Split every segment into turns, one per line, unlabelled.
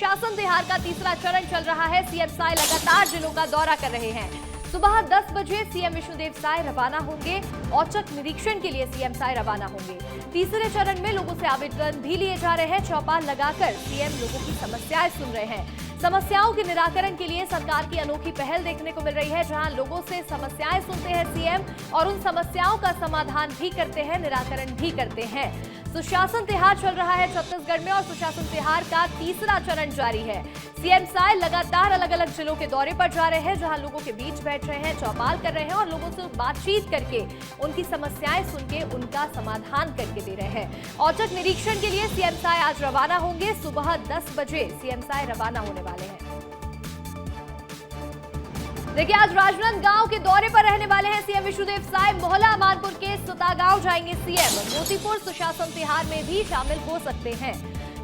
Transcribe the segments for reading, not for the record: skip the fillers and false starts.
सुशासन तिहार का तीसरा चरण चल रहा है। सीएम साय लगातार जिलों का दौरा कर रहे हैं। सुबह 10 बजे सीएम विष्णुदेव साय रवाना होंगे। औचक निरीक्षण के लिए सीएम साय रवाना होंगे। तीसरे चरण में लोगों से आवेदन भी लिए जा रहे हैं। चौपाल लगाकर सीएम लोगों की समस्याएं सुन रहे हैं। समस्याओं के निराकरण के लिए सरकार की अनोखी पहल देखने को मिल रही है, जहां लोगों से समस्याएं सुनते हैं सीएम और उन समस्याओं का समाधान भी करते हैं, निराकरण भी करते हैं। सुशासन तिहार चल रहा है छत्तीसगढ़ में और सुशासन तिहार का तीसरा चरण जारी है। सीएम साय लगातार अलग अलग जिलों के दौरे पर जा रहे हैं, जहां लोगों के बीच बैठ रहे हैं, चौपाल कर रहे हैं और लोगों से बातचीत करके उनकी समस्याएं सुन के उनका समाधान करके दे रहे हैं। औचक निरीक्षण के लिए सीएम साय आज रवाना होंगे। सुबह 10 बजे सीएम साय रवाना होने वाले हैं। देखिए, आज राजनांदगांव के दौरे पर रहने वाले हैं सीएम विष्णुदेव साय। मोहला मानपुर के सुतागांव जाएंगे सीएम। मोतीपुर सुशासन तिहार में भी शामिल हो सकते हैं।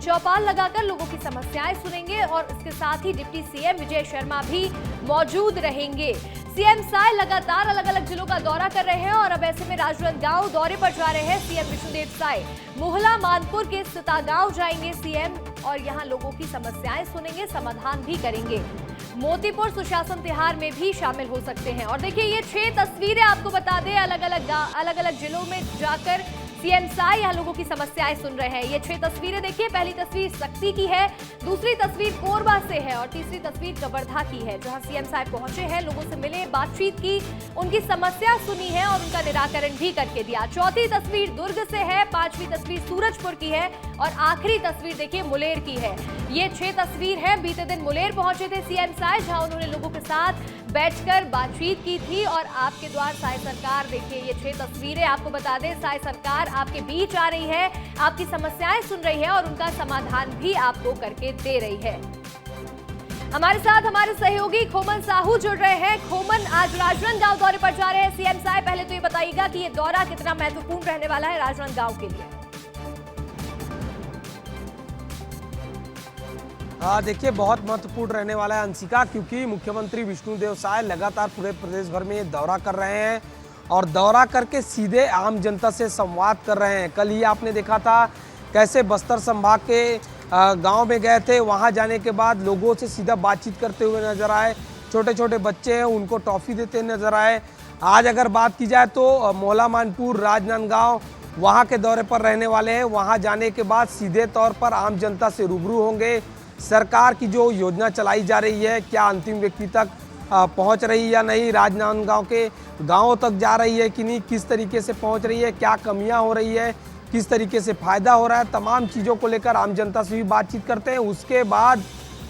चौपाल लगाकर लोगों की समस्याएं सुनेंगे और इसके साथ ही डिप्टी सीएम विजय शर्मा भी मौजूद रहेंगे। सीएम साय लगातार अलग अलग जिलों का दौरा कर रहे हैं और अब ऐसे में राजनांदगांव दौरे पर जा रहे हैं सीएम विष्णुदेव साय। मोहला मानपुर के सुतागांव जाएंगे सीएम और यहां लोगों की समस्याएं सुनेंगे, समाधान भी करेंगे। मोतीपुर सुशासन तिहार में भी शामिल हो सकते हैं। और देखिए, ये 6 तस्वीरें आपको बता दें, अलग अलग जिलों में जाकर सीएम साय यहाँ लोगों की समस्याएं सुन रहे हैं। ये 6 तस्वीरें देखिए। पहली तस्वीर सक्ती की है, दूसरी तस्वीर कोरबा से है और तीसरी तस्वीर कवर्धा की है, जहां सीएम साय पहुंचे हैं, लोगों से मिले, बातचीत की, उनकी समस्या सुनी है और उनका निराकरण भी करके दिया। चौथी तस्वीर दुर्ग से है, 5वीं तस्वीर सूरजपुर की है और आखिरी तस्वीर देखिए मुलेर की है। ये 6 तस्वीर है। बीते दिन मुलेर पहुंचे थे सीएम साय, जहां उन्होंने लोगों के साथ बैठकर बातचीत की थी और आपके द्वार साय सरकार, देखिए ये 6 तस्वीरें आपको बता दें, साय सरकार आपके बीच आ रही है, आपकी समस्याएं सुन रही है और उनका समाधान भी आपको करके दे रही है। हमारे साथ हमारे सहयोगी खोमन साहू जुड़ रहे हैं। खोमन, आज राजनांदगांव दौरे पर जा रहे हैं सीएम साय। पहले तो ये बताइएगा कि ये दौरा कितना महत्वपूर्ण रहने वाला है राजनांदगांव के लिए।
देखिए, बहुत महत्वपूर्ण रहने वाला है अंशिका, क्योंकि मुख्यमंत्री विष्णुदेव साय लगातार पूरे प्रदेश भर में दौरा कर रहे हैं और दौरा करके सीधे आम जनता से संवाद कर रहे हैं। कल ही आपने देखा था कैसे बस्तर संभाग के गांव में गए थे, वहां जाने के बाद लोगों से सीधा बातचीत करते हुए नजर आए। छोटे छोटे बच्चे हैं, उनको टॉफी देते नजर आए। आज अगर बात की जाए तो मोहला मानपुर, राजनांदगांव वहाँ के दौरे पर रहने वाले हैं। वहाँ जाने के बाद सीधे तौर पर आम जनता से रूबरू होंगे। सरकार की जो योजना चलाई जा रही है, क्या अंतिम व्यक्ति तक पहुंच रही है या नहीं, राजनांदगांव के गांवों तक जा रही है कि नहीं, किस तरीके से पहुंच रही है, क्या कमियां हो रही है, किस तरीके से फायदा हो रहा है, तमाम चीज़ों को लेकर आम जनता से भी बातचीत करते हैं। उसके बाद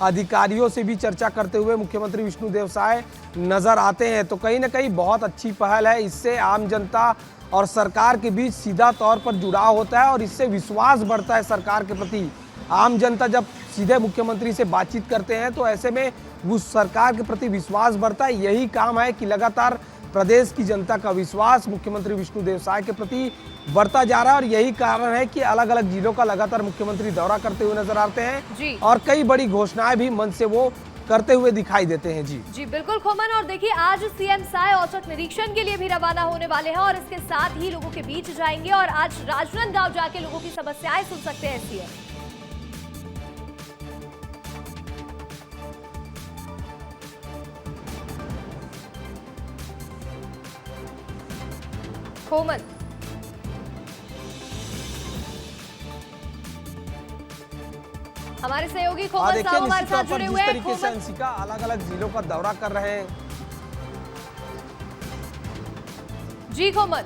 अधिकारियों से भी चर्चा करते हुए मुख्यमंत्री विष्णुदेव साय नजर आते हैं। तो कहीं ना कहीं बहुत अच्छी पहल है। इससे आम जनता और सरकार के बीच सीधा तौर पर जुड़ाव होता है और इससे विश्वास बढ़ता है सरकार के प्रति। आम जनता जब सीधे मुख्यमंत्री से बातचीत करते हैं तो ऐसे में उस सरकार के प्रति विश्वास बढ़ता है। यही काम है कि लगातार प्रदेश की जनता का विश्वास मुख्यमंत्री विष्णुदेव साय के प्रति बढ़ता जा रहा है और यही कारण है कि अलग अलग जिलों का लगातार मुख्यमंत्री दौरा करते हुए नजर आते हैं और कई बड़ी घोषणाएं भी मन से वो करते हुए दिखाई देते हैं। जी
बिल्कुल खोमन। और देखिए, आज सीएम साय औचक निरीक्षण के लिए भी रवाना होने वाले हैं और इसके साथ ही लोगों के बीच जाएंगे और आज राजनांदगांव जाके लोगों की समस्याएं सुन सकते हैं सीएम। खोमन, हमारे सहयोगी खोमन साहब हमारे साथ जुड़े हुए हैं।
जिस तरीके से अंशिका अलग अलग जिलों का दौरा कर रहे हैं।
जी खोमन।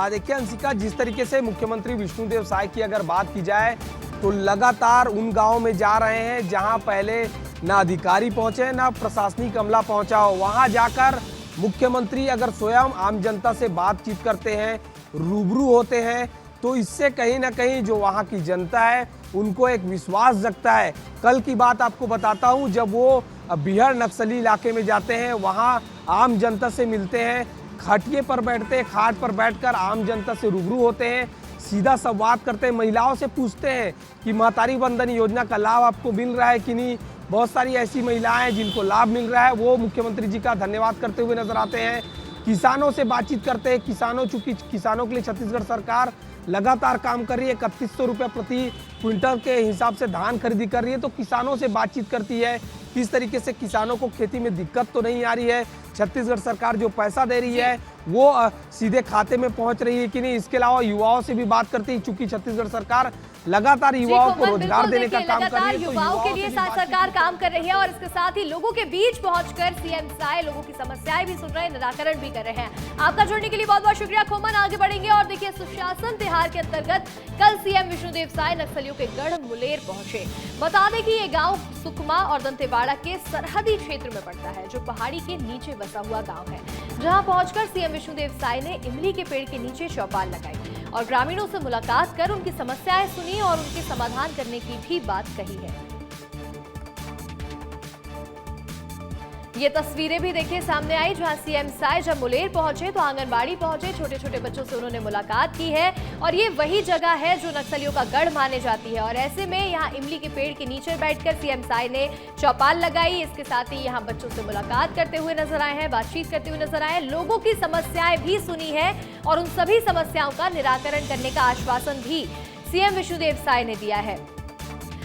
देखिए अंशिका, जिस तरीके से मुख्यमंत्री विष्णुदेव साय की अगर बात की जाए तो लगातार उन गांवों में जा रहे हैं जहां पहले ना अधिकारी पहुंचे ना प्रशासनिक अमला पहुंचा हो। वहां जाकर मुख्यमंत्री अगर स्वयं आम जनता से बातचीत करते हैं, रूबरू होते हैं, तो इससे कहीं ना कहीं जो वहां की जनता है उनको एक विश्वास जगता है। कल की बात आपको बताता हूं, जब वो बिहार नक्सली इलाके में जाते हैं, वहां आम जनता से मिलते हैं, खटिए पर बैठते हैं, खाट पर बैठकर आम जनता से रूबरू होते हैं, सीधा संवाद करते हैं, महिलाओं से पूछते हैं कि महतारी बंधन योजना का लाभ आपको मिल रहा है कि नहीं। बहुत सारी ऐसी महिलाएं हैं जिनको लाभ मिल रहा है, वो मुख्यमंत्री जी का धन्यवाद करते हुए नजर आते हैं। किसानों से बातचीत करते हैं। चूंकि किसानों के लिए छत्तीसगढ़ सरकार लगातार काम कर रही है, 3100 रुपये प्रति क्विंटल के हिसाब से धान खरीदी कर रही है। तो किसानों से बातचीत करती है, किस तरीके से किसानों को खेती में दिक्कत तो नहीं आ रही है, छत्तीसगढ़ सरकार जो पैसा दे रही है वो सीधे खाते में पहुंच रही है कि नहीं। इसके अलावा युवाओं से भी बात करती है, चूंकि छत्तीसगढ़ सरकार लगातार युवाओं को रोजगार देने का काम कर रही है, तो
युवाओं के लिए सरकार काम कर रही है और इसके साथ ही लोगों के बीच पहुंचकर सीएम साय लोगों की समस्याएं भी सुन रहे हैं, निराकरण भी कर रहे हैं। आपका जुड़ने के लिए बहुत बहुत शुक्रिया खोमन। आगे बढ़ेंगे और देखिए, सुशासन तिहार के अंतर्गत कल सीएम विष्णुदेव साय नक्सलियों के गढ़ मुलेर पहुंचे। बता दें कि ये गांव सुकमा और दंतेवाड़ा के सरहदी क्षेत्र में पड़ता है, जो पहाड़ी के नीचे बसा हुआ गांव है, जहां पहुंचकर सीएम विष्णुदेव साय ने इमली के पेड़ के नीचे चौपाल लगाई और ग्रामीणों से मुलाकात कर उनकी समस्याएं सुनी और उनके समाधान करने की भी बात कही है। ये तस्वीरें भी देखिए सामने आई, जहां सीएम साय जब मुलेर पहुंचे तो आंगनबाड़ी पहुंचे, छोटे छोटे बच्चों से उन्होंने मुलाकात की है और ये वही जगह है जो नक्सलियों का गढ़ माने जाती है। और ऐसे में यहाँ इमली के पेड़ के नीचे बैठकर सीएम साय ने चौपाल लगाई। इसके साथ ही यहाँ बच्चों से मुलाकात करते हुए नजर आए हैं, बातचीत करते हुए नजर आए, लोगों की समस्याएं भी सुनी है और उन सभी समस्याओं का निराकरण करने का आश्वासन भी सीएम विष्णुदेव साय ने दिया है।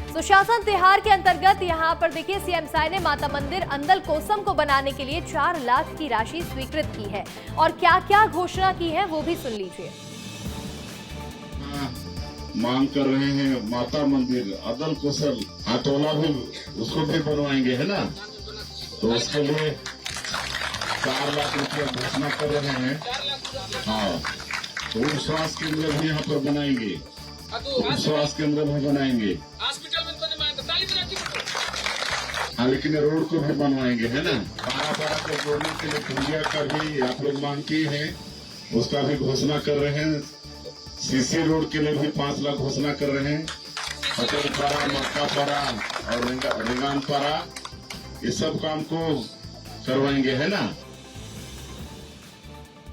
सुशासन तिहार के अंतर्गत यहाँ पर देखिए, सीएम साय ने माता मंदिर अंदल कोसम को बनाने के लिए 4 लाख की राशि स्वीकृत की है और क्या क्या घोषणा की है वो भी सुन लीजिए।
मांग कर रहे हैं माता मंदिर अदल कोसल हाथोला भी उसको भी बनवाएंगे, है ना। तो उसके लिए 4 लाख रुपया घोषणा कर रहे हैं। हाँ, तो स्वास्थ्य केंद्र भी यहाँ पर बनाएंगे, स्वास्थ्य केंद्र भी बनाएंगे, हाँ, लेकिन रोड को भी बनवाएंगे, है ना। बाड़ा को जोड़ने के लिए पुलिया का भी आप लोग मांग की है, उसका भी घोषणा कर रहे हैं। सीसी रोड के लिए भी 5 लाख घोषणा कर रहे हैं। पटेलपाड़ा, मक्कापाड़ा और रिंगानपाड़ा, ये सब काम को करवाएंगे, है ना।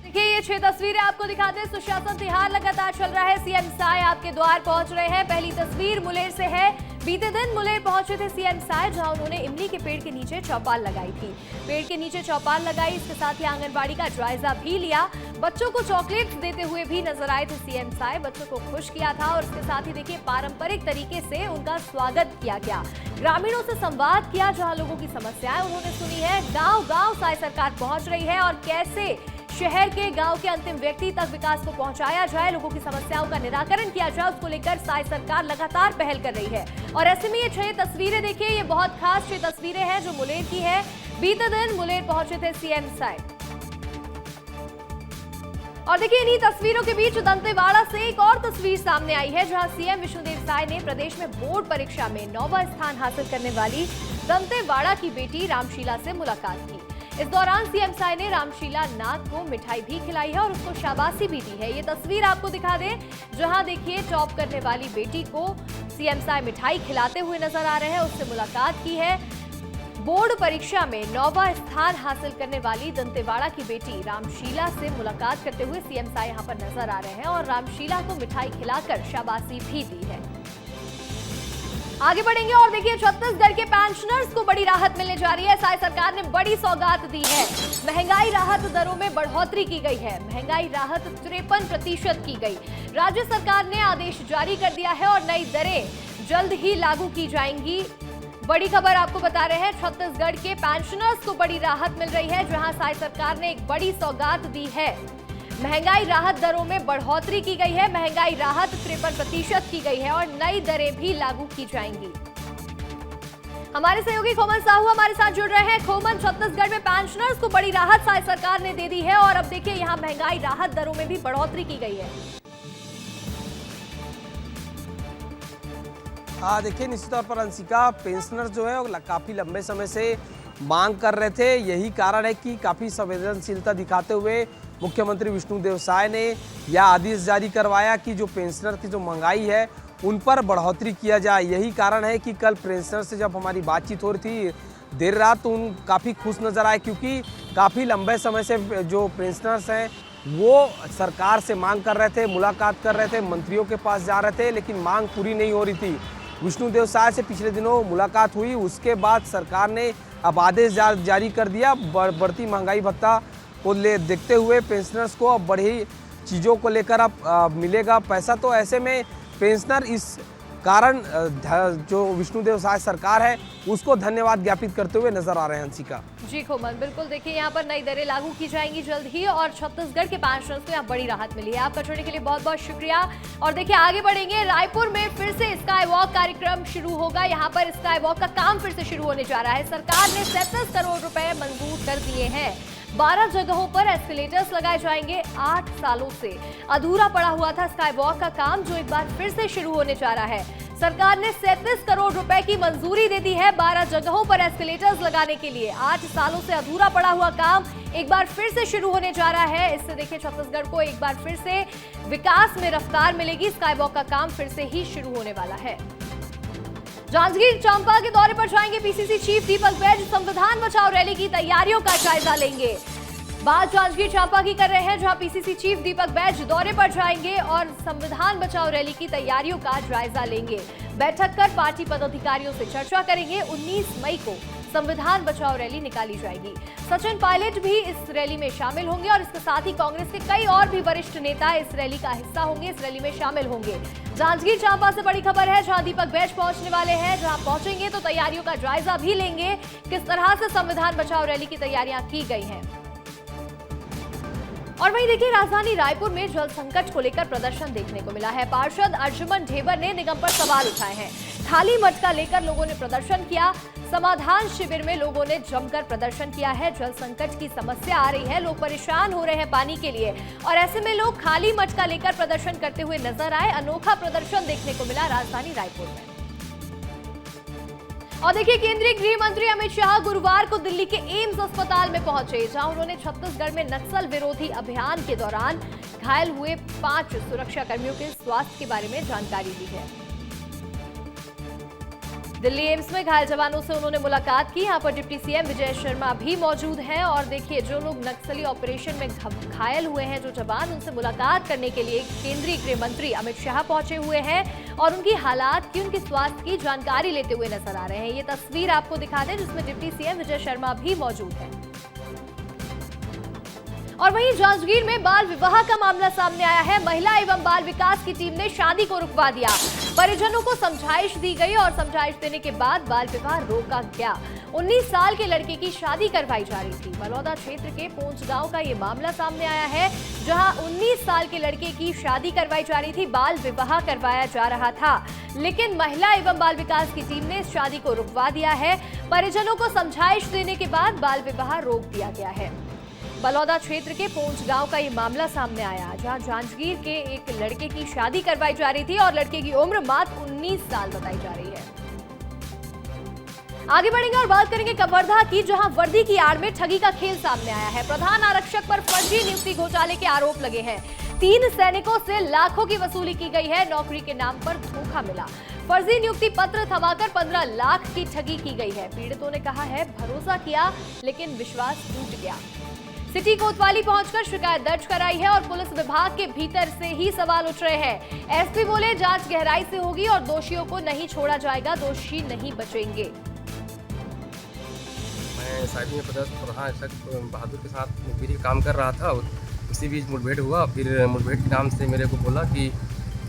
देखिए, ये 6 तस्वीरें आपको दिखाते हैं। सुशासन तिहार लगातार चल रहा है, सीएम साय आपके द्वार पहुंच रहे हैं। पहली तस्वीर मुलेर से है। बीते दिन मुलेर पहुंचे थे सीएम साय, जहां उन्होंने इमली के पेड़ के नीचे चौपाल लगाई थी। पेड़ के नीचे चौपाल लगाई, इसके साथ ही आंगनबाड़ी का जायजा भी लिया। बच्चों को चॉकलेट्स देते हुए भी नजर आए थे सीएम साय, बच्चों को खुश किया था और इसके साथ ही देखिए, पारंपरिक तरीके से उनका स्वागत किया गया। ग्रामीणों से संवाद किया, जहां लोगों की समस्याएं उन्होंने सुनी है। गाँव गाँव साय सरकार पहुंच रही है और कैसे शहर के गांव के अंतिम व्यक्ति तक विकास को पहुंचाया जाए, लोगों की समस्याओं का निराकरण किया जाए, उसको लेकर साय सरकार लगातार पहल कर रही है। और ऐसे में ये 6 तस्वीरें देखिए, ये बहुत खास 6 तस्वीरें हैं जो मुलेर की है। बीते दिन मुलेर पहुंचे थे सीएम साय। और देखिए, इन्हीं तस्वीरों के बीच दंतेवाड़ा से एक और तस्वीर सामने आई है, जहां सीएम विष्णुदेव साय ने प्रदेश में बोर्ड परीक्षा में 9वां स्थान हासिल करने वाली दंतेवाड़ा की बेटी रामशीला से मुलाकात की। इस दौरान सीएम साय ने रामशीला नाथ को मिठाई भी खिलाई है और उसको शाबाशी भी दी है। ये तस्वीर आपको दिखा दें, जहां देखिए, टॉप करने वाली बेटी को सीएम साय मिठाई खिलाते हुए नजर आ रहे हैं, उससे मुलाकात की है। बोर्ड परीक्षा में 9वां स्थान हासिल करने वाली दंतेवाड़ा की बेटी रामशीला से मुलाकात करते हुए सीएम साय यहां पर नजर आ रहे हैं और रामशीला को मिठाई खिलाकर शाबाशी भी दी है। आगे बढ़ेंगे और देखिए, छत्तीसगढ़ के पेंशनर्स को बड़ी राहत मिलने जा रही है। साय सरकार ने बड़ी सौगात दी है। महंगाई राहत दरों में बढ़ोतरी की गई है। महंगाई राहत 53% की गई। राज्य सरकार ने आदेश जारी कर दिया है और नई दरें जल्द ही लागू की जाएंगी। बड़ी खबर आपको बता रहे हैं, छत्तीसगढ़ के पेंशनर्स को बड़ी राहत मिल रही है, जहां साय सरकार ने एक बड़ी सौगात दी है। महंगाई राहत दरों में बढ़ोतरी की गई है। महंगाई राहत 53% की गई है और नई दरें भी लागू की जाएंगी। हमारे सहयोगी खोमन साहू हमारे साथ जुड़ रहे हैं। खोमन, छत्तीसगढ़ में पेंशनर्स को बड़ी राहत साय सरकार ने दे दी है और अब देखिए, यहाँ महंगाई राहत दरों में भी बढ़ोतरी की गई है।
हाँ, देखिए, निश्चित तौर पर अंशिका, पेंशनर जो है वो काफ़ी लंबे समय से मांग कर रहे थे। यही कारण है कि काफ़ी संवेदनशीलता दिखाते हुए मुख्यमंत्री विष्णुदेव साय ने यह आदेश जारी करवाया कि जो पेंशनर की जो महंगाई है उन पर बढ़ोतरी किया जाए। यही कारण है कि कल पेंशनर से जब हमारी बातचीत हो रही थी देर रात, तो उन काफ़ी खुश नज़र आए, क्योंकि काफ़ी लंबे समय से जो पेंशनर्स हैं वो सरकार से मांग कर रहे थे, मुलाकात कर रहे थे, मंत्रियों के पास जा रहे थे, लेकिन मांग पूरी नहीं हो रही थी। विष्णुदेव साय से पिछले दिनों मुलाकात हुई, उसके बाद सरकार ने अब आदेश जारी कर दिया। बढ़ती महंगाई भत्ता को देखते हुए पेंशनर्स को अब बड़ी चीज़ों को लेकर अब मिलेगा पैसा। तो ऐसे में पेंशनर इस कारण जो विष्णुदेव साय सरकार है उसको धन्यवाद ज्ञापित करते हुए नजर आ रहे हैं। हंसिका
जी कोमल, बिल्कुल देखिए यहाँ पर नई दरें लागू की जाएंगी जल्द ही और छत्तीसगढ़ के पेंशनर्स को यहाँ बड़ी राहत मिली है। आपका जुड़ने के लिए बहुत बहुत शुक्रिया। और देखिए आगे बढ़ेंगे, रायपुर में फिर से स्काई वॉक कार्यक्रम शुरू होगा। यहाँ पर स्काई वॉक का काम फिर से शुरू होने जा रहा है। सरकार ने 37 करोड़ रुपए मंजूर कर दिए हैं। 12 जगहों पर एस्केलेटर्स लगाए जाएंगे। 8 सालों से अधूरा पड़ा हुआ था स्काई वॉक का काम, जो एक बार फिर से शुरू होने जा रहा है। सरकार ने 37 करोड़ रुपए की मंजूरी दे दी है 12 जगहों पर एस्केलेटर्स लगाने के लिए। 8 सालों से अधूरा पड़ा हुआ काम एक बार फिर से शुरू होने जा रहा है। इससे देखिए छत्तीसगढ़ को एक बार फिर से विकास में रफ्तार मिलेगी। स्काई वॉक का काम फिर से ही शुरू होने वाला है। जांजगीर चांपा के दौरे पर जाएंगे पीसीसी चीफ दीपक बैज। संविधान बचाओ रैली की तैयारियों का जायजा लेंगे। बात जांजगीर चांपा की कर रहे हैं, जहां पीसीसी चीफ दीपक बैज दौरे पर जाएंगे और संविधान बचाओ रैली की तैयारियों का जायजा लेंगे। बैठक कर पार्टी पदाधिकारियों से चर्चा करेंगे। 19 मई को संविधान बचाओ रैली निकाली जाएगी। सचिन पायलट भी इस रैली में शामिल होंगे और इसके साथ ही कांग्रेस के कई और भी वरिष्ठ नेता इस रैली का हिस्सा होंगे, इस रैली में शामिल होंगे। जांजगीर चांपा से बड़ी खबर है, जहां दीपक बैज पहुंचने वाले हैं। जहां पहुंचेंगे तो तैयारियों का जायजा भी लेंगे, किस तरह से संविधान बचाओ रैली की तैयारियां की गई हैं। और वहीं देखिए राजधानी रायपुर में जल संकट को लेकर प्रदर्शन देखने को मिला है। पार्षद अर्जुमन ढेबर ने निगम पर सवाल उठाए हैं। खाली मटका लेकर लोगों ने प्रदर्शन किया। समाधान शिविर में लोगों ने जमकर प्रदर्शन किया है। जल संकट की समस्या आ रही है, लोग परेशान हो रहे हैं पानी के लिए और ऐसे में लोग खाली मटका लेकर प्रदर्शन करते हुए नजर आए। अनोखा प्रदर्शन देखने को मिला राजधानी रायपुर में। और देखिए केंद्रीय गृह मंत्री अमित शाह गुरुवार को दिल्ली के एम्स अस्पताल में पहुंचे, जहां उन्होंने छत्तीसगढ़ में नक्सल विरोधी अभियान के दौरान घायल हुए 5 सुरक्षा कर्मियों के स्वास्थ्य के बारे में जानकारी दी है। दिल्ली एम्स में घायल जवानों से उन्होंने मुलाकात की। यहां पर डिप्टी सीएम विजय शर्मा भी मौजूद हैं और देखिए जो लोग नक्सली ऑपरेशन में घायल हुए हैं, जो जवान, उनसे मुलाकात करने के लिए केंद्रीय गृह मंत्री अमित शाह पहुंचे हुए हैं और उनकी हालात की, उनके स्वास्थ्य की जानकारी लेते हुए नजर आ रहे हैं। ये तस्वीर आपको दिखा दें जिसमें डिप्टी सीएम विजय शर्मा भी मौजूद है। और वहीं जांजगीर में बाल विवाह का मामला सामने आया है। महिला एवं बाल विकास की टीम ने शादी को रुकवा दिया। परिजनों को समझाइश दी गई और समझाइश देने के बाद बाल विवाह रोका गया। 19 साल के लड़के की शादी करवाई जा रही थी। बलौदा क्षेत्र के पोंच गांव का ये मामला सामने आया है, जहां 19 साल के लड़के की शादी करवाई जा रही थी, बाल विवाह करवाया जा रहा था, लेकिन महिला एवं बाल विकास की टीम ने इस शादी को रुकवा दिया है। परिजनों को समझाइश देने के बाद बाल विवाह रोक दिया गया है। बलौदा क्षेत्र के पोंच गांव का ये मामला सामने आया, जहां जांजगीर के एक लड़के की शादी करवाई जा रही थी और लड़के की उम्र मात्र 19 साल बताई जा रही है। आगे बढ़ेंगे और बात करेंगे कवर्धा की, जहां वर्दी की आड़ में ठगी का खेल सामने आया है। प्रधान आरक्षक पर फर्जी नियुक्ति घोटाले के आरोप लगे हैं। 3 सैनिकों से लाखों की वसूली की गई है। नौकरी के नाम पर धोखा मिला। फर्जी नियुक्ति पत्र थमाकर 15 लाख की ठगी की गई है। पीड़ितों ने कहा है भरोसा किया लेकिन विश्वास टूट गया। सिटी कोतवाली पहुंचकर शिकायत दर्ज कराई है और पुलिस विभाग के भीतर से ही सवाल उठ रहे हैं। एसपी बोले जांच गहराई से होगी और दोषियों को नहीं छोड़ा जाएगा, दोषी नहीं बचेंगे।
मैं शादी में प्रधान बहादुर के साथ मुखबिरी काम कर रहा था। उसी बीच मुठभेड़ हुआ। फिर मुठभेड़ के नाम से मेरे को बोला कि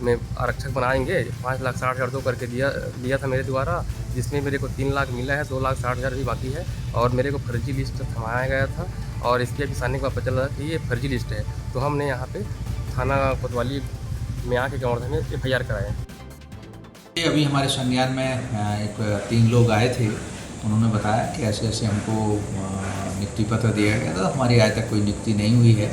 मैं आरक्षक बनाएंगे, 5,60,000 करके दिया था मेरे द्वारा, जिसमें मेरे को 3 लाख मिला है, 2,60,000 भी बाकी है और मेरे को फर्जी लिस्ट थमाया गया था और इसके अभी सामने का पता चला कि ये फर्जी लिस्ट है। तो हमने यहाँ पे थाना कोतवाली में आके कवर्धा में FIR कराया।
अभी हमारे संज्ञान में 3 लोग आए थे। उन्होंने बताया कि ऐसे ऐसे हमको नियुक्ति पत्र दिया गया था। हमारी आज तक कोई नियुक्ति नहीं हुई है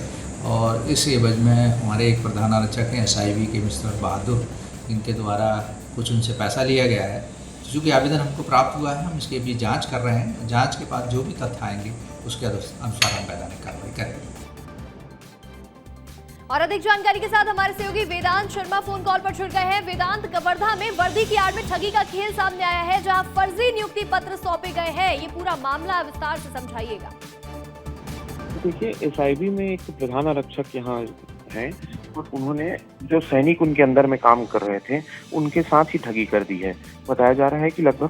और इस एवज में हमारे एक प्रधान आरक्षक हैं SIV के मिस्टर बहादुर, इनके द्वारा कुछ उनसे पैसा लिया गया है। चूँकि आवेदन हमको प्राप्त हुआ है, हम इसकी भी जांच कर रहे हैं। जांच के बाद जो भी तथ्य आएंगे उसके अनुसार हम वैधानिक कार्रवाई करेंगे।
और अधिक जानकारी के साथ हमारे सहयोगी वेदांत शर्मा फोन कॉल पर जुड़ गए हैं। वेदांत, कवर्धा में वर्दी की आड़ में ठगी का खेल सामने आया है, जहां फर्जी नियुक्ति पत्र सौंपे गए हैं। ये पूरा मामला विस्तार से समझाइएगा।
देखिए, SIV में एक प्रधान आरक्षक यहाँ हैं और उन्होंने जो सैनिक उनके अंदर में काम कर रहे थे उनके साथ ही ठगी कर दी है। बताया जा रहा है कि लगभग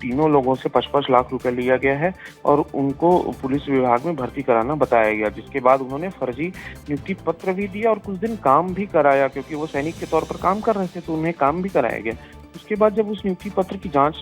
तीनों लोगों से 55 लाख रुपए लिया गया है और उनको पुलिस विभाग में भर्ती कराना बताया गया, जिसके बाद उन्होंने फर्जी नियुक्ति पत्र भी दिया और कुछ दिन काम भी कराया, क्योंकि वो सैनिक के तौर पर काम कर रहे थे तो उन्हें काम भी कराया गया। उसके बाद जब उस नियुक्ति पत्र की जांच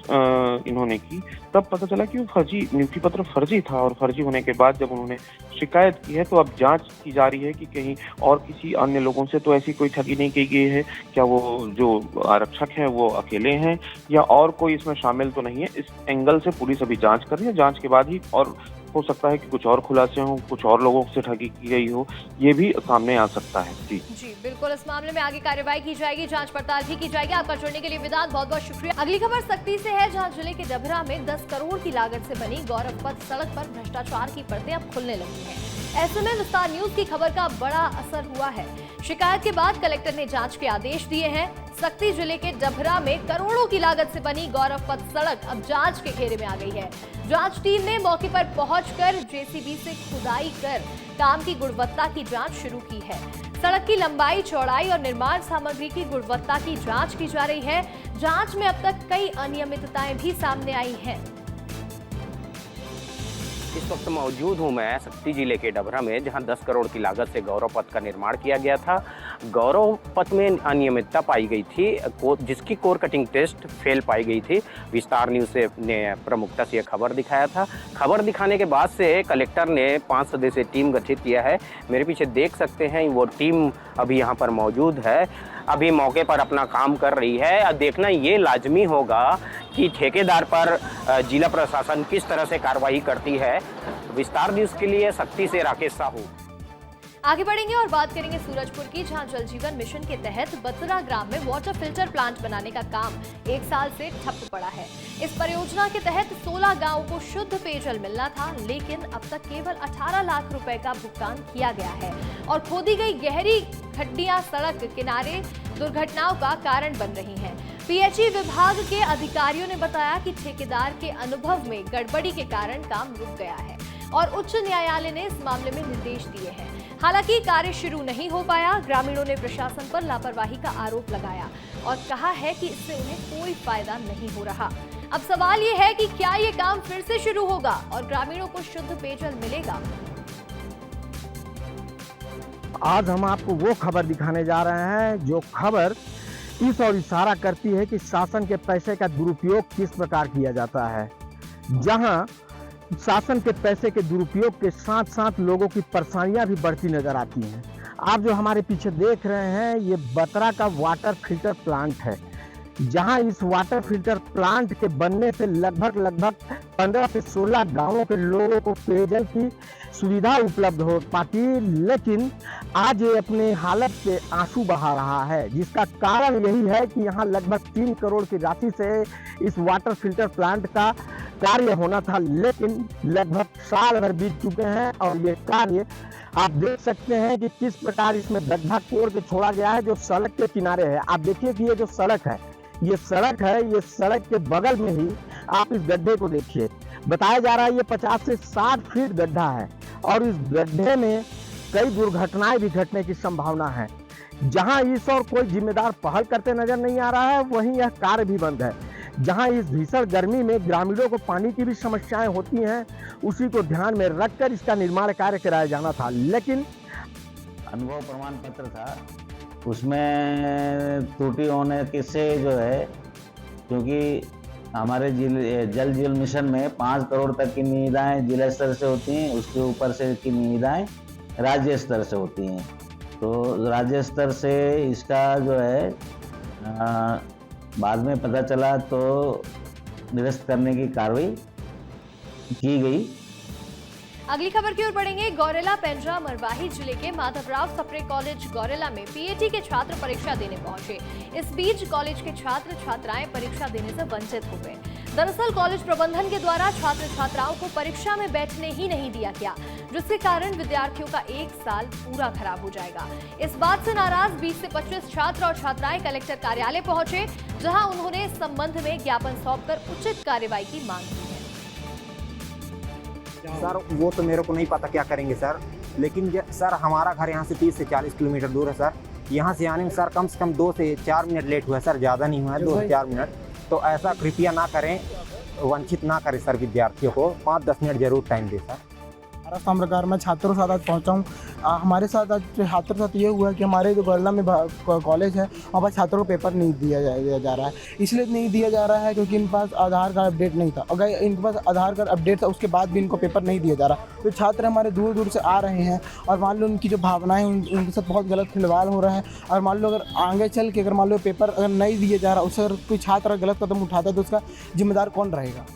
इन्होंने की, तब पता चला कि वो फर्जी नियुक्ति पत्र फर्जी था और फर्जी होने के बाद जब उन्होंने शिकायत की है तो अब जांच की जा रही है कि कहीं और किसी अन्य लोगों से तो ऐसी कोई ठगी नहीं की गई है, क्या वो जो आरक्षक हैं वो अकेले हैं या और कोई इसमें शामिल तो नहीं है। इस एंगल से पुलिस अभी जांच कर रही है, जांच के बाद ही और हो सकता है कि कुछ और खुलासे हों, कुछ और लोगों से ठगी की गई हो, ये भी सामने आ सकता है। जी
बिल्कुल, इस मामले में आगे कार्रवाई की जाएगी, जांच पड़ताल भी की जाएगी। आपका जुड़ने के लिए विदात, बहुत बहुत शुक्रिया। अगली खबर सख्ती से है, जहां जिले के डभरा में 10 करोड़ की लागत से बनी गौरव पथ सड़क पर भ्रष्टाचार की परतें अब खुलने लगी हैं। ऐसे में विस्तार न्यूज की खबर का बड़ा असर हुआ है। शिकायत के बाद कलेक्टर ने जांच के आदेश दिए हैं। सक्ती जिले के डभरा में करोड़ों की लागत से बनी गौरव पथ सड़क अब जांच के घेरे में आ गई है। जांच टीम ने मौके पर पहुंचकर जेसीबी से खुदाई कर काम की गुणवत्ता की जांच शुरू की है। सड़क की लंबाई, चौड़ाई और निर्माण सामग्री की गुणवत्ता की जांच की जा रही है। जांच में अब तक कई अनियमितताएं भी सामने आई हैं।
इस वक्त मौजूद हूं मैं सक्ती जिले के डभरा में, जहां 10 करोड़ की लागत से गौरव पथ का निर्माण किया गया था। गौरव पथ में अनियमितता पाई गई थी, जिसकी कोर कटिंग टेस्ट फेल पाई गई थी। विस्तार न्यूज़ ने प्रमुखता से यह खबर दिखाया था। खबर दिखाने के बाद से कलेक्टर ने 5 सदस्यीय टीम गठित किया है। मेरे पीछे देख सकते हैं वो टीम अभी यहाँ पर मौजूद है, अभी मौके पर अपना काम कर रही है। देखना ये लाजमी होगा कि ठेकेदार पर जिला प्रशासन किस तरह से कार्रवाई करती है। विस्तार न्यूज़ के लिए सक्ती से राकेश साहू।
आगे बढ़ेंगे और बात करेंगे सूरजपुर की, जहां जल जीवन मिशन के तहत बतरा ग्राम में वाटर फिल्टर प्लांट बनाने का काम 1 साल से ठप पड़ा है। इस परियोजना के तहत 16 गांवों को शुद्ध पेयजल मिलना था, लेकिन अब तक केवल 18 लाख रुपए का भुगतान किया गया है और खोदी गई गहरी खड्डियां सड़क किनारे दुर्घटनाओं का कारण बन रही हैं। पीएचई विभाग के अधिकारियों ने बताया कि ठेकेदार के अनुभव में गड़बड़ी के कारण काम रुक गया है और उच्च न्यायालय ने इस मामले में निर्देश दिए हैं। हालांकि कार्य शुरू नहीं हो पाया। ग्रामीणों ने प्रशासन पर लापरवाही का आरोप लगाया और कहा है कि इससे उन्हें कोई फायदा नहीं हो रहा। अब सवाल ये है कि क्या ये काम फिर से शुरू होगा और ग्रामीणों को शुद्ध पेयजल मिलेगा।
आज हम आपको वो खबर दिखाने जा रहे हैं जो खबर इस और इशारा करती है कि शासन के पैसे का दुरुपयोग किस प्रकार किया जाता है। जहां शासन के पैसे के दुरुपयोग के साथ साथ लोगों की परेशानियां भी बढ़ती नजर आती हैं। आप जो हमारे पीछे देख रहे हैं ये बतरा का वाटर फिल्टर प्लांट है, जहां इस वाटर फिल्टर प्लांट के बनने से लगभग 15 से 16 गांवों के लोगों को पेयजल की सुविधा उपलब्ध हो पाती, लेकिन आज ये अपने हालत पे आंसू बहा रहा है, जिसका कारण यही है कि यहाँ लगभग 3 करोड़ की राशि से इस वाटर फिल्टर प्लांट का कार्य होना था, लेकिन लगभग साल भर बीत चुके हैं और ये कार्य आप देख सकते हैं कि किस प्रकार इसमें गड्ढा कोड़ के छोड़ा गया है जो सड़क के किनारे है। आप देखिए कि ये जो सड़क है, ये सड़क के बगल में ही आप इस गड्ढे को देखिए। बताया जा रहा है ये 50 से 60 फीट गड्ढा है और इस गड्ढे में कई दुर्घटनाएं भी घटने की संभावना है। जहां इस और कोई जिम्मेदार पहल करते नजर नहीं आ रहा है, वहीं यह कार्य भी बंद है। जहां इस भीषण गर्मी में ग्रामीणों को पानी की भी समस्याएं होती हैं, उसी को ध्यान में रखकर इसका निर्माण कार्य कराया जाना था, लेकिन
अनुभव प्रमाण पत्र था उसमें त्रुटि होने के से जो है, क्योंकि हमारे जल जीवन मिशन में 5 करोड़ तक की निविदाएं जिला स्तर से होती हैं, उसके ऊपर से की निविदाएं राज्य स्तर से होती हैं। तो राज्य स्तर से इसका जो है बाद में पता चला तो निरस्त करने की कार्रवाई की गई।
अगली खबर की ओर बढ़ेंगे। गौरेला पेंड्रा मरवाही जिले के माधवराव सप्रे कॉलेज गौरेला में पीएटी के छात्र परीक्षा देने पहुंचे। इस बीच कॉलेज के छात्र छात्राएं परीक्षा देने से वंचित हो गए। दरअसल कॉलेज प्रबंधन के द्वारा छात्र छात्राओं को परीक्षा में बैठने ही नहीं दिया गया, जिसके कारण विद्यार्थियों का 1 साल पूरा खराब हो जाएगा। इस बात से नाराज 20 से 25 छात्र और छात्राएं कलेक्टर कार्यालय पहुंचे, जहां उन्होंने इस संबंध में ज्ञापन सौंपकर उचित कार्रवाई की मांग की है।
सर वो तो मेरे को नहीं पता क्या करेंगे सर, लेकिन सर हमारा घर यहाँ से 30 से 40 किलोमीटर दूर है सर। यहाँ से आने में सर कम से कम 2 से 4 मिनट लेट हुआ है सर, ज़्यादा नहीं हुआ है, 2 से 4 मिनट। तो ऐसा कृपया ना करें वंचित ना करे सर, विद्यार्थियों को 5-10 मिनट जरूर टाइम दे सर।
प्रकार मैं छात्रों के साथ आज पहुँचा हूँ। हमारे साथ आज छात्रों के साथ ये हुआ है कि हमारे जो गोल्ला में कॉलेज है वहाँ पर छात्रों को पेपर नहीं दिया जा रहा है। इसलिए नहीं दिया जा रहा है क्योंकि इनके पास आधार कार्ड अपडेट नहीं था। अगर इनके पास आधार कार्ड अपडेट था उसके बाद भी इनको पेपर नहीं दिया जा रहा। तो छात्र हमारे दूर दूर से आ रहे हैं और मान लो उनकी जो भावनाएँ उनके साथ बहुत गलत खिलवाड़ हो रहा है। और मान लो अगर आगे चल के अगर मान लो पेपर अगर नहीं दिया जा रहा, उससे अगर कोई छात्र गलत कदम उठाता है तो उसका जिम्मेदार कौन रहेगा।